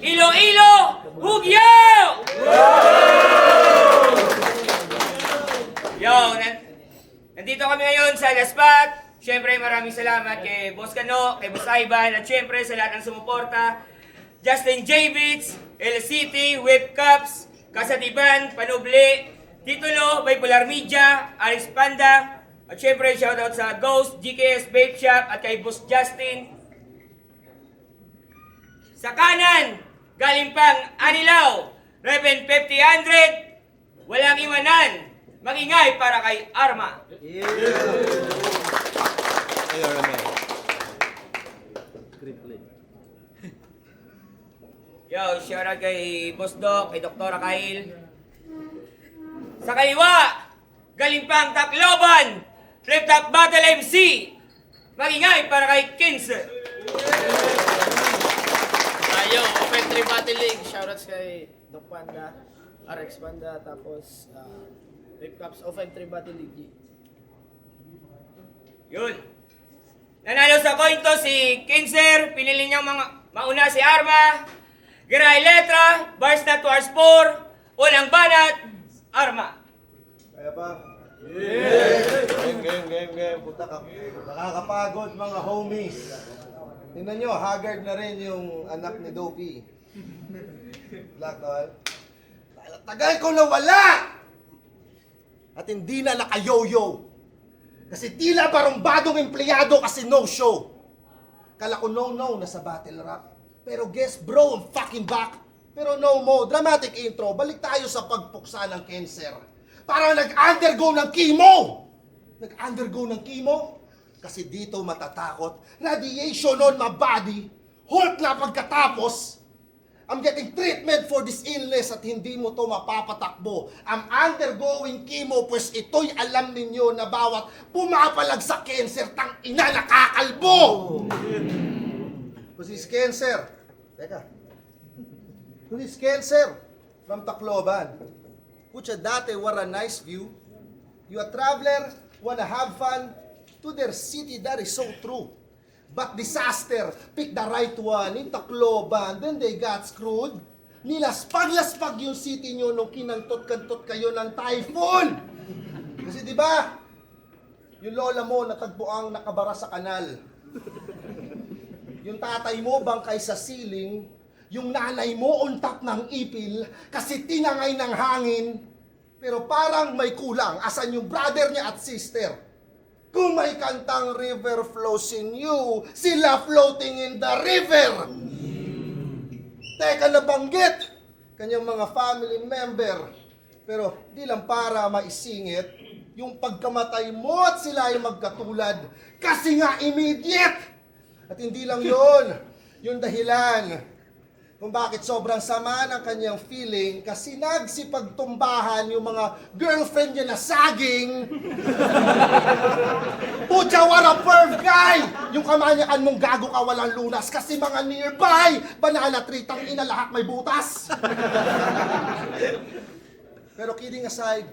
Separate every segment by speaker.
Speaker 1: Iloilo! Hugyo! Yo, nandito kami ngayon sa Gaspat. Siyempre maraming salamat kay Boss Kano, kay Boss Ivan, at siyempre sa lahat ng sumuporta. Justin J. Beats, LCT, Whip Cups, Kasatiban, Panubli, Titulo, Bipolar Media, Alex Panda, at siyempre shoutout sa Ghost, GKS Vape Shop, at kay Boss Justin. Sa kanan, galing pang Anilaw, Reven 50-100, walang iwanan, magingay para kay Arma. Yo, shoutout kay Boss Doc, kay Dr. Kyle. Sa kaliwa, galing pang Tacloban, Flip Top Battle MC, magingay para kay Kinse.
Speaker 2: Yo, Open 3 Battle League. Shoutouts kay Doc Panda, RX Panda, tapos Vape Cups, Open 3 Battle League.
Speaker 1: Yun. Nanalo sa coin to si Kinser, pinili niyang mauna si Arma, Giray Letra, Bars na Tours 4, Unang Banat, Arma.
Speaker 3: Kaya ba? Yes! Game. Puta ka. Nakakapagod mga homies. Tingnan nyo, haggard na rin yung anak ni Doki. Black Doll. Tagal ko na wala! At hindi na nakayoyo. Kasi tila barumbadong empleyado kasi no show. Kala ko no na sa battle rap. Pero guess bro, I'm fucking back. Pero no mo, dramatic intro. Balik tayo sa pagpuksa ng cancer. Parang nag-undergo ng chemo. Nag-undergo ng chemo? Kasi dito matatakot. Radiation on my body. Halt na pagkatapos. I'm getting treatment for this illness at hindi mo to mapapatakbo. I'm undergoing chemo pues ito'y alam ninyo na bawat pumapalag sa cancer, tang ina nakakalbo. Kasi cancer. Teka. Kasi cancer from Tacloban. Pucha dati, what a nice view. You a traveler, wanna have fun, to their city, that is so true. But disaster, pick the right one, in Tacloban, then they got screwed. Nilaspag-laspag yung city nyo nung kinantot-kantot kayo ng typhoon. Kasi di ba yung lola mo natagpuang nakabara sa kanal. Yung tatay mo bangkay sa ceiling, yung nanay mo on top ng ipil kasi tinangay ng hangin. Pero parang may kulang, asan yung brother niya at sister? Kung may kantang river flows in you, sila floating in the river. Teka, nabanggit kanyang mga family member. Pero di lang para maisingit yung pagkamatay mo at sila ay magkatulad. Kasi nga immediate. At hindi lang yon, yung dahilan kung bakit sobrang sama ng kanyang feeling kasi nagsipagtumbahan yung mga girlfriend niya na saging. Pucha, what a perv guy! Yung kamanyakan mong gago ka walang lunas kasi mga nearby, banana tree, ina lahat may butas. Pero kidding aside,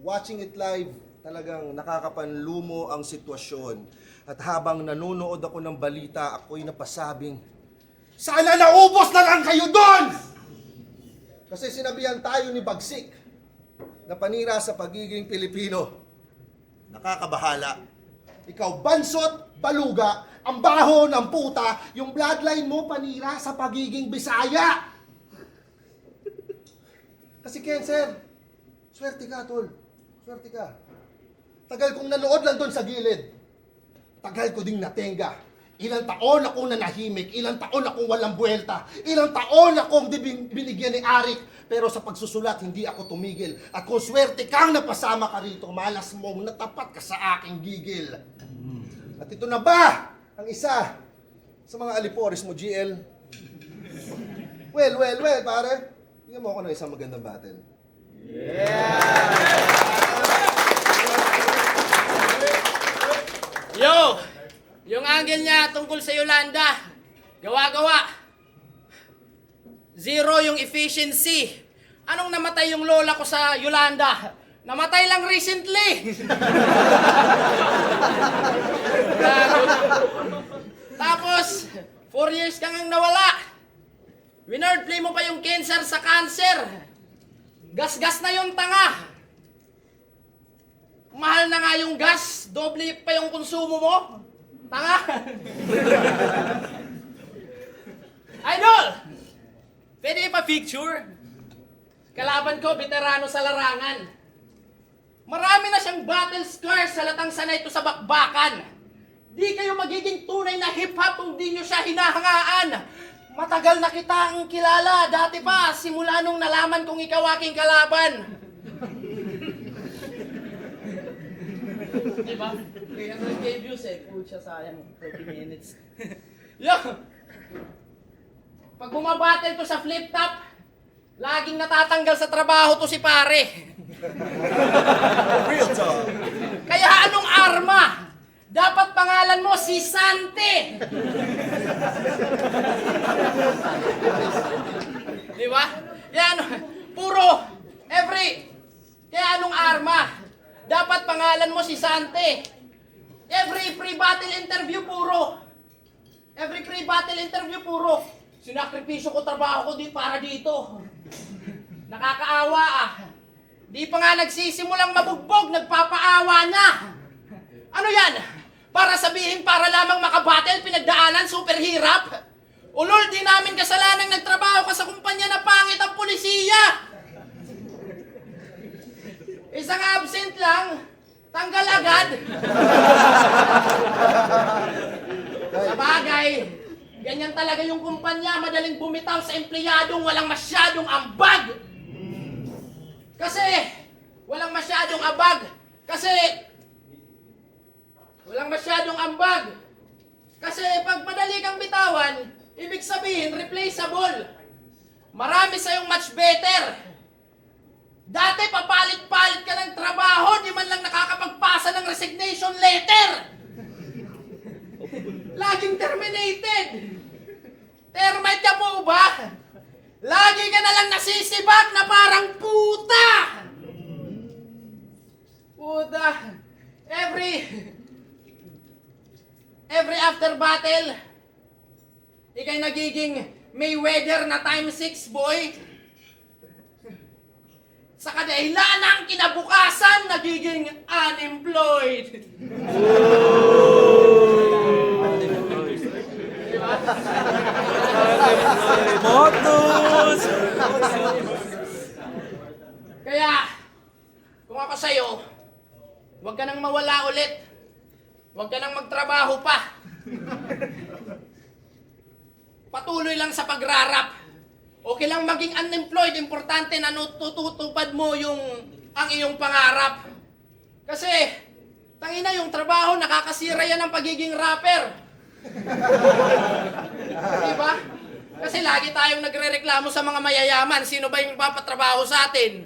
Speaker 3: watching it live, talagang nakakapanlumo ang sitwasyon. At habang nanonood ako ng balita, ako'y napasabing, sana naubos na lang kayo doon! Kasi sinabihan tayo ni Bagsik na panira sa pagiging Pilipino. Nakakabahala. Ikaw bansot, baluga, ang baho ng puta, yung bloodline mo panira sa pagiging Bisaya. Kasi Cancer, swerte ka tol. Swerte ka. Tagal kong nanood lang doon sa gilid. Tagal ko ding natenga. Ilang taon akong nanahimik, ilang taon akong walang buwelta, ilang taon akong binigyan ni Arik, pero sa pagsusulat hindi ako tumigil. At kung swerte kang napasama ka rito, malas mong natapat ka sa aking gigil. At ito na ba ang isa sa mga alipores mo, GL? Well, pare. Tingnan mo ako ng isang magandang battle.
Speaker 2: Yo! Yung angle niya tungkol sa Yolanda, gawa-gawa. 0 yung efficiency. Anong namatay yung lola ko sa Yolanda? Namatay lang recently. Tapos, 4 years kang ang nawala. Winord play mo pa yung cancer sa cancer. Gas-gas na yung tanga. Mahal na nga yung gas, doble pa yung konsumo mo. Tanga! Idol! Pwede ipa-picture? Kalaban ko, veterano sa larangan. Marami na siyang battle scars sa latang sanay ito sa bakbakan. Di kayo magiging tunay na hip-hop kung di nyo siya hinahangaan. Matagal na kita ang kilala, dati pa, simula nung nalaman kong ikaw aking kalaban. Diba? Kaya nag-gave views eh. Pucha, sayang. 30 minutes. Yo! Pag bumabattle to sa flip top, laging natatanggal sa trabaho to si pare.
Speaker 3: Real talk.
Speaker 2: Kaya anong arma? Dapat pangalan mo si Sante. Di ba? Yan, puro, kaya anong arma? Dapat pangalan mo si Sante. Every pre-battle interview puro. Sinakripisyo ko trabaho ko para dito. Nakakaawa ah. Di pa nga nagsisimulang mabugbog, nagpapaawa na. Ano yan? Para sabihin para lamang makabattle, pinagdaanan, super hirap? Ulol, di namin kasalanang nagtrabaho ka sa kumpanya na pangit ang pulisiya. Isang absent lang, tanggal agad. Sa bagay, ganyan talaga yung kumpanya, madaling bumitaw sa empleyadong walang masyadong ambag. Kasi, walang masyadong ambag. Kasi pag madali kang bitawan, ibig sabihin replaceable. Marami sa'yong much better. Dati papalit-palit ka ng trabaho, di man lang nakakapagpasa ng resignation letter. Laging terminated. Termite ka po ba? Lagi ka na lang nasisibak na parang puta. Every after battle, ikay nagiging Mayweather na ×6 boy. Sa kadahilan ng kinabukasan, nagiging unemployed. Diba?
Speaker 1: Motos!
Speaker 2: Kaya, kung ako sa'yo, huwag ka nang mawala ulit. Huwag ka nang magtrabaho pa. Patuloy lang sa pagrarap. Okay lang maging unemployed, importante na tutupad mo ang iyong pangarap. Kasi, tangina yung trabaho, nakakasira yan ng pagiging rapper. Diba? Kasi lagi tayong nagrereklamo sa mga mayayaman. Sino ba yung papatrabaho sa atin?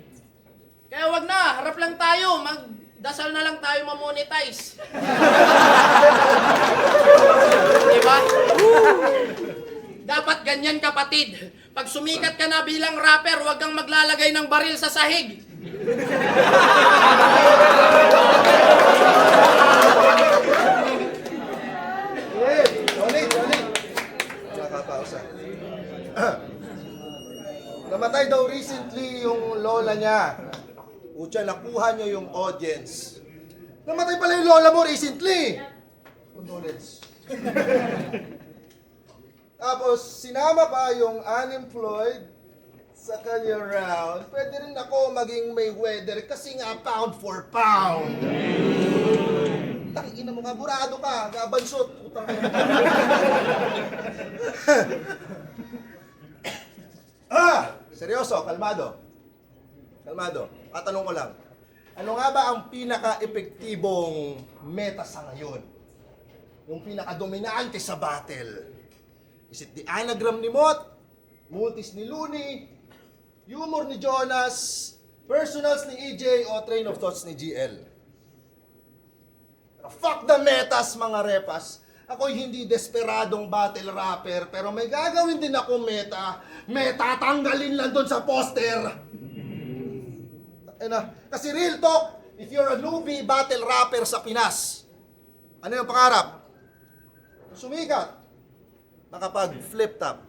Speaker 2: Kaya wag na, harap lang tayo. Magdasal na lang tayo mamonetize. Diba? Dapat ganyan, kapatid. Pag sumikat ka na bilang rapper, huwag kang maglalagay ng baril sa sahig.
Speaker 3: Ulit. Nakapausa. Namatay daw recently yung lola niya. Utya, nakuha niya yung audience. Namatay pala yung lola mo recently. Condolence. Tapos, sinama pa yung unemployed sa kanyang round. Pwede rin ako maging Mayweather kasi nga pound for pound. Tangina mo nga, burado ka, gabansot. Putang ina. Seryoso, kalmado. Tatanong ko lang. Ano nga ba ang pinaka-epektibong meta sa ngayon? Yung pinaka-dominante sa battle? Is it the anagram ni Mot? Multis ni Looney? Humor ni Jonas? Personals ni EJ? O train of thoughts ni GL? Fuck the metas, mga repas. Ako'y hindi desperadong battle rapper, pero may gagawin din ako meta. Meta, tanggalin lang doon sa poster. Kasi real talk, if you're a newbie battle rapper sa Pinas, ano yung pangarap? Sumikat. Makapag-flip top.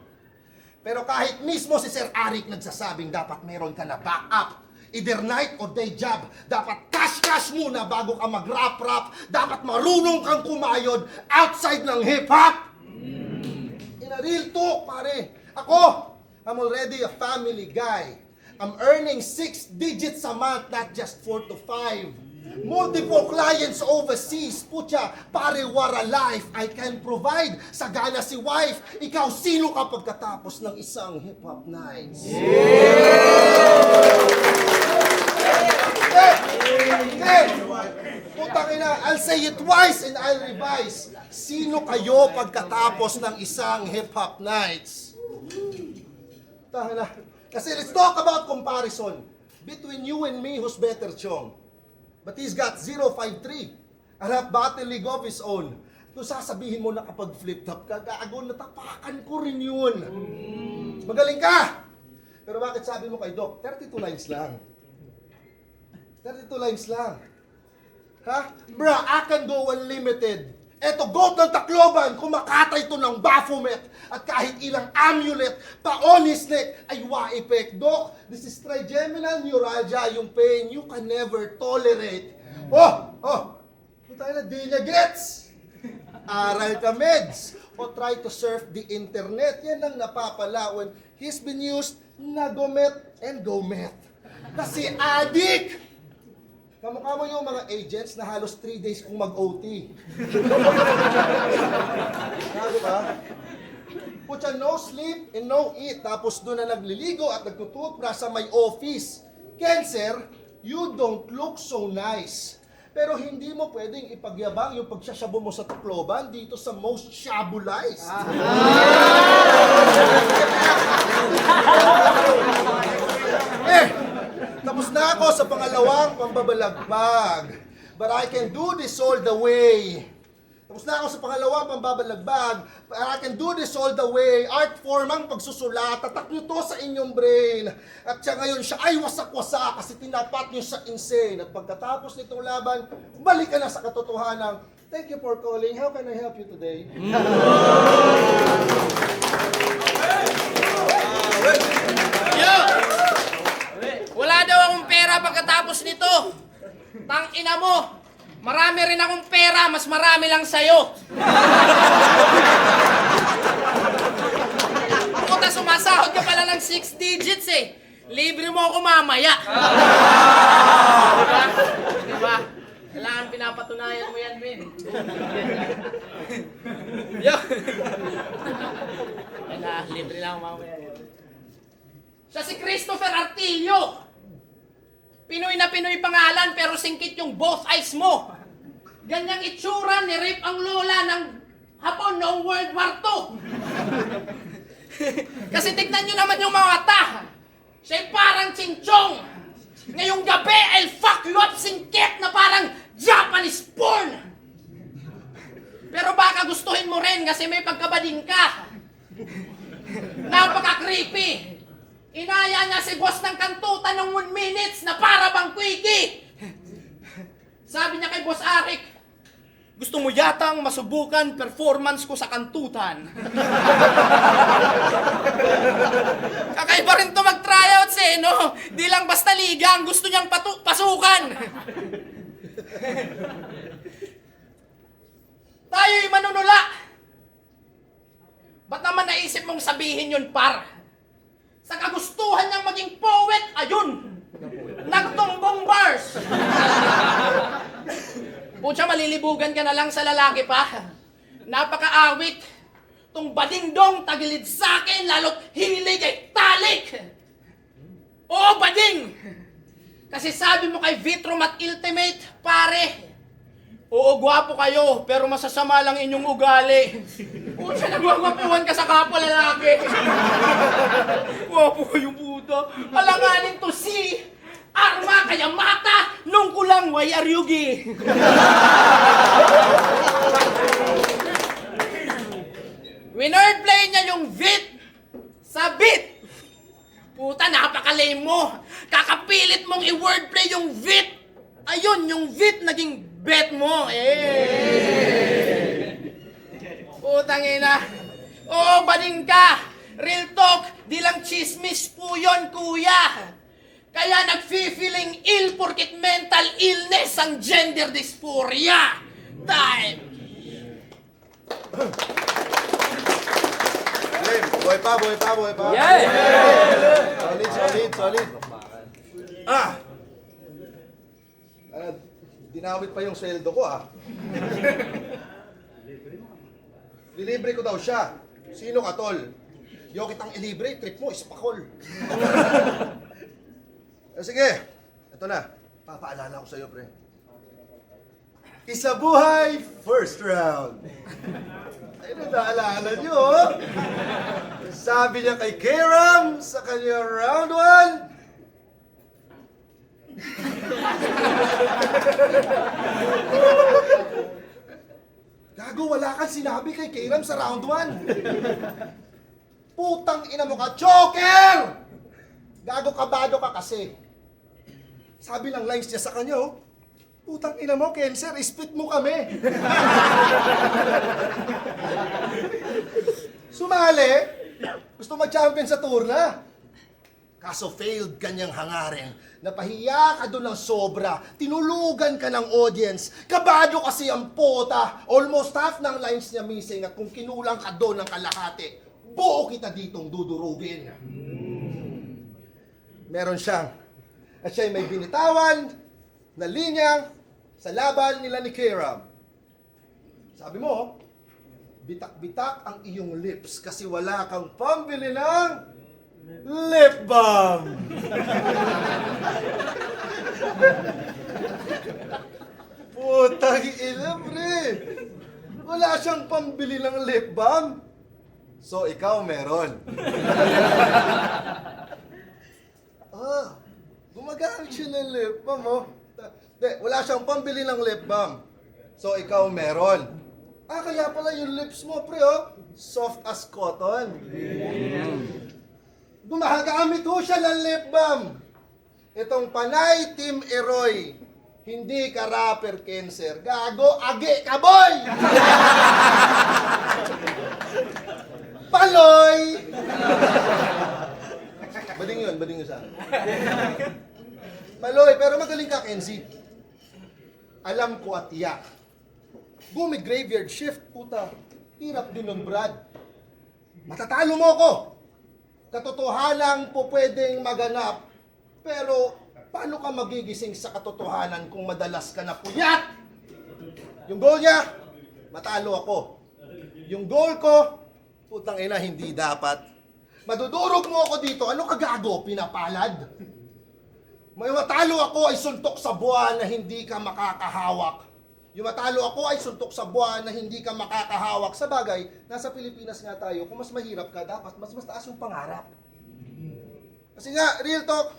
Speaker 3: Pero kahit mismo si Sir Arik nagsasabing dapat meron ka na backup. Either night or day job. Dapat cash muna bago ka mag-rap-rap. Dapat marunong kang kumayod outside ng hip-hop. In a real talk, pare. Ako, I'm already a family guy. I'm earning 6 digits a month, not just 4 to 5. Multiple clients overseas. Putya, pare, what a life I can provide. Sagana si wife. Ikaw, sino ka pagkatapos ng isang hip-hop nights? Putang ina, I'll say it twice and I'll revise. Sino kayo pagkatapos ng isang hip-hop nights? Tangina. Kasi let's talk about comparison. Between you and me, who's better, Chong? But he's got 053. A rap battle league of his own. Kung sasabihin mo na kapag flip-top ka, gago, natapakan ko rin yun. Magaling ka! Pero bakit sabi mo kay Doc, 32 lines lang? 32 lines lang. Ha? Bra, I can go unlimited. Eto, goat ng Tacloban, kumakatay to ng Baphomet. At kahit ilang amulet, pa-honest neck, ay waipek. Doc, this is trigeminal neuralgia, yung pain you can never tolerate. Tayo na, di niya gets. Aral ka, meds. O try to surf the internet. Yan ang napapala when he's been used na gomet and gomet. Kasi adik! Kamukha mo yung mga agents na halos 3 days kung mag-OT. Di ba? Putya, no sleep and no eat. Tapos doon na nagliligo at nagtututbrush sa may office. Cancer, you don't look so nice. Pero hindi mo pwedeng ipagyabang yung pagsasyabo mo sa Tacloban dito sa most shabulized. Tapos na ako sa pangalawang pambabalagbag. But I can do this all the way. Tapos na ako sa pangalawang pambabalagbag. But I can do this all the way. Art form ang pagsusulat. Tatak nyo to sa inyong brain. At siya ngayon, siya ay wasak-wasa kasi tinapat nyo sa insane. At pagkatapos nitong laban, balik ka na sa katotohanan. Thank you for calling. How can I help you today?
Speaker 2: Wala daw akong pera pagkatapos nito. Tangina mo. Marami rin akong pera, mas marami lang sa'yo. Puta, sumasahod ka pala ng 6 digits eh. Libre mo ako mamaya. Diba? Kailangan pinapatunayan mo yan, Vin. Yo. Libre lang ako mamaya. Siya si Christopher Artillo. Pinoy na Pinoy pangalan pero singkit yung both eyes mo. Ganyang itsura ni rape ang lola ng Hapon noong World War II. Kasi tignan nyo naman yung mga mata. Siya'y parang chinchong. Ngayong gabi, I'll fuck you up singkit na parang Japanese porn. Pero baka gustuhin mo rin kasi may pagkabading ka. Napaka-creepy. Inaya niya si boss ng kantutan ng 1 minutes na para bang quickie. Sabi niya kay Boss Arik, gusto mo yatang masubukan performance ko sa kantutan. Kakaiba rin to mag-tryouts eh, no? Di lang basta liga, ang gusto niyang pasukan. Tayo'y manunula. Ba't naman naisip mong sabihin yun, par? Sa kagustuhan niyang maging poet, ayun! Nagtumbong bars! Pucha, malilibugan ka na lang sa lalaki pa. Napaka-awit. Tung badingdong tagilid sa akin, lalo't hilig ay talik. Oo, bading! Kasi sabi mo kay Vitrum at Ultimate, pare, oo, gwapo kayo, pero masasama lang inyong ugali. Pucha, nagwagwapuhan ka sa kapwa lalaki. Gwapo kayo, puta. Alanganin to si Arma kaya mata nung kulang way aryugi. Winordplay niya yung vit sa bit. Puta, napaka-lame mo. Kakapilit mong i-wordplay yung vit. Ayun, yung vit naging bet mo. Putang ina. Oo, bading ka. Real talk, di lang chismis po yun, kuya. Kaya nag-feeling ill porkit mental illness ang gender dysphoria. Time!
Speaker 3: Buhay pa, buhay pa, buhay pa.
Speaker 2: Yeah!
Speaker 3: Solid, solid, solid. Dinawit pa yung sweldo ko, Lilibre ko daw siya. Sino ka, tol? Yo, kitang ilibre, trip mo, ispakol. Sige, ito na. Papaalala ko sa'yo, pre. Isabuhay, first round. Ay, naalala nyo, Sabi niya kay Kairam sa kanyang round 1. Gago, wala kang sinabi kay Kairam sa round 1. Putang ina mo ka, choker! Gago, kabado ka kasi. Sabi ng lines niya sa kanya, putang ina mo, cancer, split mo kami. Sumali, gusto mag-champion sa turna. Kaso failed kanyang hangarin. Napahiya ka doon ng sobra. Tinulugan ka ng audience. Kabado kasi ang pota. Almost half ng lines niya missing at kung kinulang ka doon ng kalahati, buo kita ditong dudurugin. Meron siyang at siya'y may binitawan na linya sa laban nila ni Kairam. Sabi mo, bitak-bitak ang iyong lips kasi wala kang pambili ng lip balm. Putang ina, pre. Wala siyang pambili ng lip balm. So, ikaw meron. Gumagamit siya ng lip balm, wala siyang pambili ng lip balm. So, ikaw meron. Kaya pala yung lips mo, pre, soft as cotton. Gumagamit ho siya ng lip balm. Itong Panay Team Eroy, hindi ka rapper cancer. Gago, age ka, boy! Paloy! Bading yun sa akin. Maloy, pero magaling ka, Kenzie. Alam ko at tiyak. Gumi graveyard shift, puta. Hirap din nun, Brad. Matatalo mo ako. Katotohanan po pwedeng maganap. Pero, paano ka magigising sa katotohanan kung madalas ka na puyat? Yung goal niya, matalo ako. Yung goal ko, putang ina, hindi dapat. Madudurog mo ako dito, ano ka gago? Pinapalad? May matalo ako ay suntok sa buwan na hindi ka makakahawak. Yung matalo ako ay suntok sa buwan na hindi ka makakahawak. Sa bagay, nasa Pilipinas nga tayo, kung mas mahirap ka, dapat mas taas yung pangarap. Kasi nga, real talk,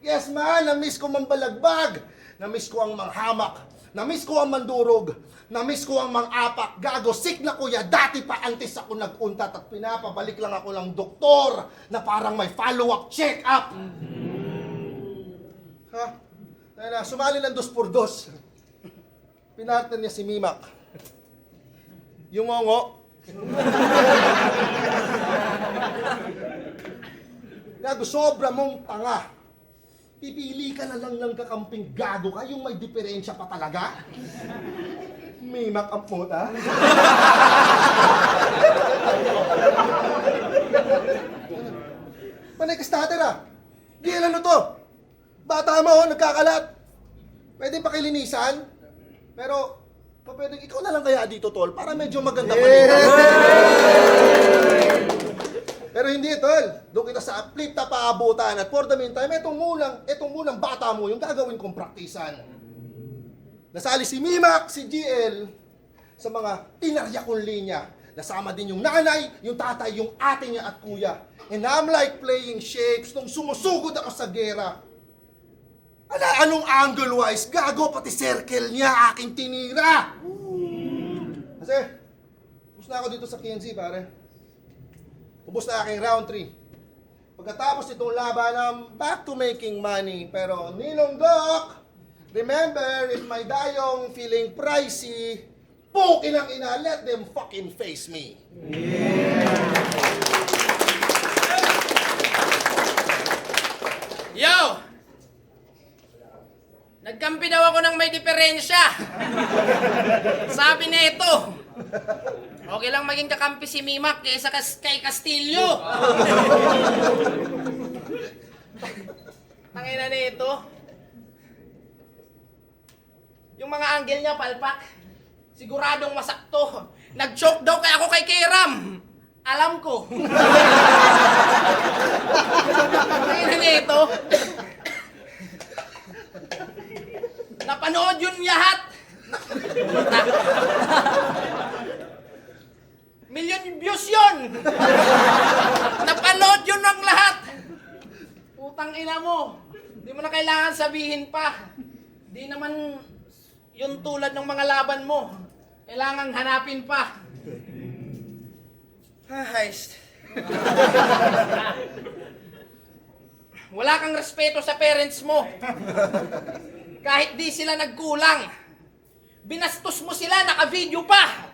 Speaker 3: yes man, na-miss ko mambalagbag, na-miss ko ang manghamak, na-miss ko ang mandurog, na-miss ko ang mang-apak. Gago, sick na kuya, dati pa antes ako nag-untat at pinapabalik lang ako ng doktor na parang may follow-up check-up. Ha? Sumali ng 2x2. Pinartner niya si Mimak. Yung ngongo. Gago, sobra mong tanga. Pipili ka na lang ng kakamping gago ka, yung may diferensya pa talaga. Mimak ang puta. Panay ka starter ah. Di ano to. Bata mo, nagkakalat. Pwede pa kilinisan. Pero, pwede, ikaw na lang kaya dito, tol, para medyo maganda pa dito. Pero hindi, tol. Doon kita sa flip na paabutan. At for the meantime, etong munang bata mo, yung gagawin kong praktisan. Nasali si Mimak, si GL, sa mga tinarya kong linya. Nasama din yung nanay, yung tatay, yung ate niya at kuya. And I'm like playing shapes nung sumusugod ako sa gera. Anong angle-wise? Gago, pati circle niya, aking tinira! Kasi, ubus na ako dito sa KNC, pare. Ubus na aking round 3. Pagkatapos itong laban, I'm back to making money. Pero, Ninong Doc, remember, if my dayong feeling pricey, pukin ang ina, let them fucking face me.
Speaker 2: Yo! Nagkampi daw ako ng may diferensya. Sabi na ito, okay lang maging kakampi si Mimak kaysa kay Castillo. Tangina na ito. Yung mga angle niya, palpak. Siguradong masakto. Nag-choke daw kaya ako kay Kiram. Alam ko. Tangina na ito. Napanood yun lahat. Million views yun. Napanood yun ng lahat. Putang ina mo. Di mo na kailangan sabihin pa. Di naman yun tulad ng mga laban mo. Kailangan hanapin pa. Heist. Wala kang respeto sa parents mo. Kahit di sila nagkulang. Binastos mo sila, naka-video pa.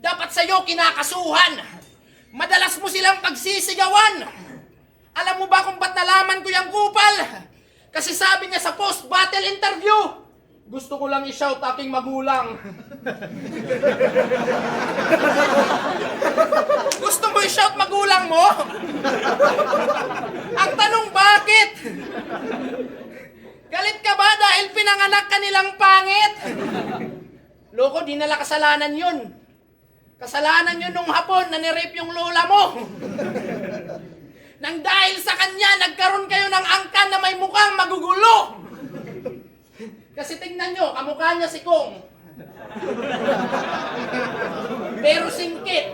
Speaker 2: Dapat sa'yo kinakasuhan. Madalas mo silang pagsisigawan. Alam mo ba kung ba't nalaman ko yung kupal? Kasi sabi niya sa post-battle interview, gusto ko lang i-shout aking magulang. Gusto mo i-shout magulang mo? Ang tanong, bakit? Galit ka ba dahil pinanganak ka nilang pangit? Loko, di nala kasalanan yun. Kasalanan yun nung hapon na nirape yung lola mo. Nang dahil sa kanya, nagkaroon kayo ng angkan na may mukhang magugulo. Kasi tingnan nyo, kamukha niya si Kong. Pero singkit.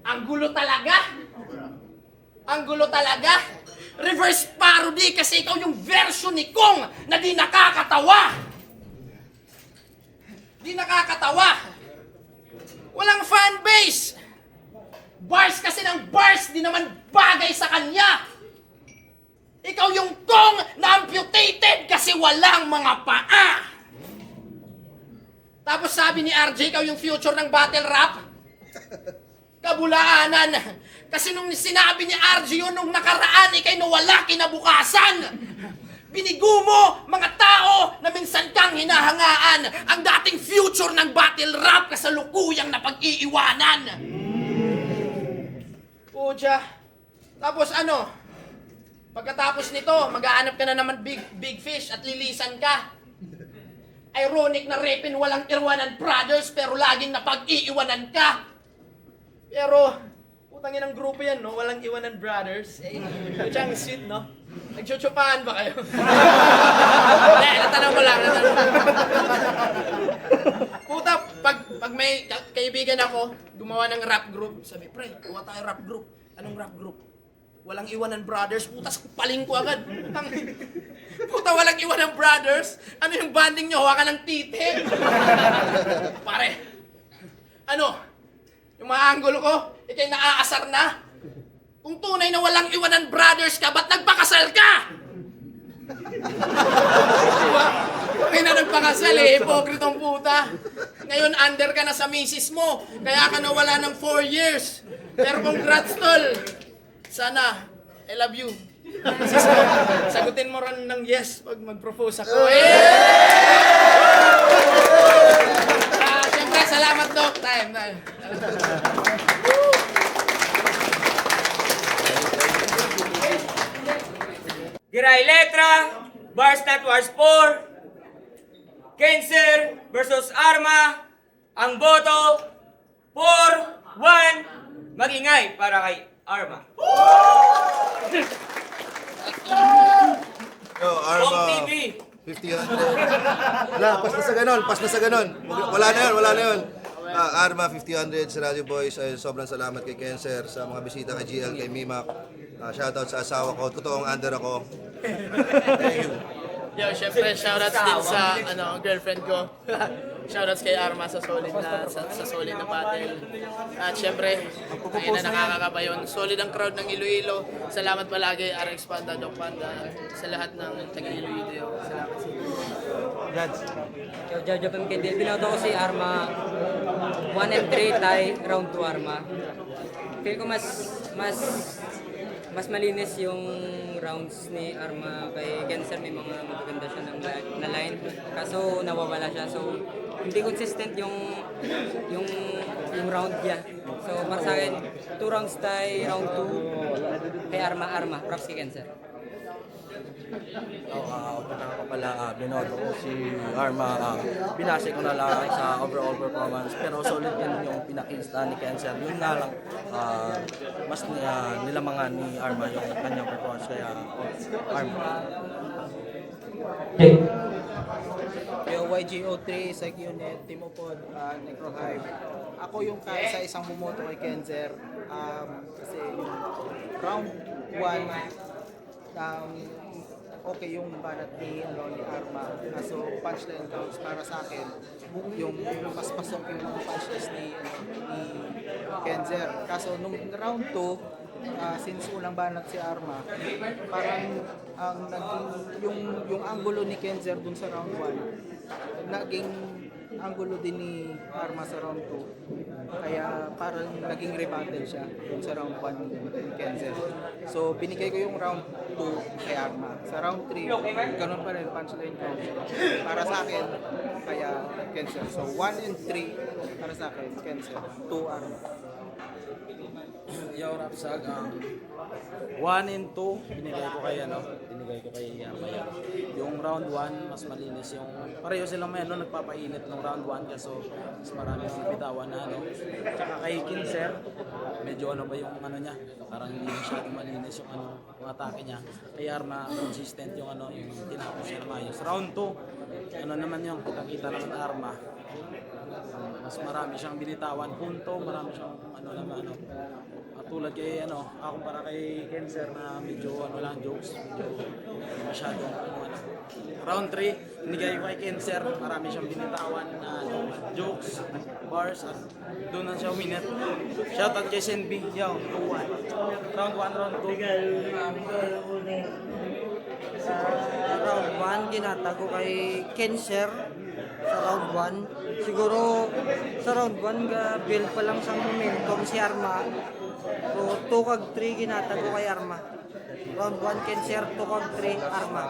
Speaker 2: Ang gulo talaga. Ang gulo talaga. Reverse parody kasi ikaw yung version ni Kong na di nakakatawa. Di nakakatawa. Walang fanbase. Bars kasi ng bars, di naman bagay sa kanya. Ikaw yung Kong na amputated kasi walang mga paa. Tapos sabi ni RJ, ikaw yung future ng battle rap. Kabulaanan. Kasi nung sinabi ni RJ yun nung nakaraan, ikay nawala kinabukasan. Binigo mo mga tao na minsan kang hinahangaan ang dating future ng battle rap kasalukuyang napag-iiwanan. Pucha. Tapos ano? Pagkatapos nito, mag-aanap ka na naman big fish at lilisan ka. Ironic na rapin walang Irwanan brothers pero laging napag-iiwanan ka. Pero, putangin ang grupo yan, no? Walang Iwanan brothers. Eh, ang sweet, no? Nagchuchupahan ba kayo? Hindi, natanong ko lang. Puta, pag may kaibigan ako, gumawa ng rap group, sabi, pre, kuha tayo rap group. Anong rap group? Walang Iwanan Brothers. Puta, paling ko agad. Puta, walang Iwanan Brothers. Ano yung banding nyo? Hawakan ng titi. Pare, ano? Yung mga angulo ko, ikay naaasar na. Kung tunay na walang Iwanan Brothers ka, ba't nagpakasal ka? Diba? Kaya na nagpakasal eh, hipokritong puta. Ngayon, under ka na sa misis mo. Kaya ka nawala ng 4 years. Pero congrats, tol. Sana, I love you. Misis mo, sagutin mo rin ng yes pag mag-propose ako. Siyempre, salamat, Doc. Time.
Speaker 1: Giray Letra, Bars Not Wars 4, Cancer versus Arma, ang boto, 4-1, magingay para kay Arma.
Speaker 3: Yo,
Speaker 1: Home
Speaker 3: Arma,
Speaker 1: TV.
Speaker 3: 50-100. Wala, pas na sa ganon. Wala na yun. Arma, 50-100 sa Radio Boys. Ay, sobrang salamat kay Cancer, sa mga bisita kay GL, kay Mimak. Shoutout sa asawa ko. Totoong under ako. Thank you.
Speaker 2: Yo, syempre, shoutouts din sa girlfriend ko. Shoutouts kay Arma sa solid na battle. At syempre, ay na nakakakaba yun. Solid ang crowd ng Iloilo. Salamat palagi, RX Panda, Doc Panda, sa lahat ng taga Iloilo. Salamat sa inyo.
Speaker 4: Yo, Jojo Pem Kendall. Binoto ko si Arma 1 and 3 tie, round 2 Arma. Feel ko mas malinis yung rounds ni Arma. Kay Cancer may mga magaganda siya na line. Kaso nawawala siya. So hindi consistent yung round niya. So para sa akin, 2 rounds tie, round 2 kay Arma. Props kay Cancer.
Speaker 5: Umpisa ko pala, binoto ko si Arma. Binase ko na lang sa overall performance, pero solid din yung pinakista ni Cancer. Yun nga lang, mas nilamangan ni Arma yung kanyang performance, kaya Arma.
Speaker 6: Yo, YGO3, Seg Unit, Timopod, Necrohive. Ako yung sa isang bumoto kay Kenzer. Kasi yung round 1, okay yung banat ni Arma. So punchline counts para sa akin. Yung mas pasok yung mga punchlines ni Kenzer. Kaso nung round 2, since unang banat si Arma, parang ang naging yung angulo ni Kenzer dun sa round 1, naging angulo din ni Arma sa round 2. Kaya parang naging rebuttal siya dun sa round 1 ni Kenzer. So binigay ko yung round 2 kay Arma. Sa round 3, ganun pa rin, punchline count. Para sa akin, kaya Kenzer. So 1 and 3 para sa akin, Kenzer. 2 Arma.
Speaker 5: Yo, Rapsag, 1 and 2, binigay ko kay Maya. Yung round 1, mas malinis yung, pareho silang may nagpapainit ng round 1, kaso mas marami yung bitawan na Tsaka kay Cancer, medyo ba yung niya, parang hindi masyadong malinis yung yung atake niya. Kay Arma, consistent yung yung tinapos niya na maayos. Round 2, naman yung kita naman Arma. Mas marami siyang binitawan punto, marami siyang tulad kay ako para kay Cancer na medyo lang jokes, medyo masyadong round 3 binigay ko kay Cancer, marami siyang binitawan na jokes, bars, at doon na siya winner. Shoutout kay Senbi, yo, 2-1. Round 1, round 2.
Speaker 7: Sa round 1, ginatago kay Cancer sa round 1. Siguro sa round 1, build pa lang sa momentum si Arma. So 2 kag 3 ginatago kay Arma. Round 1 Cancer, 2 kag 3 Arma.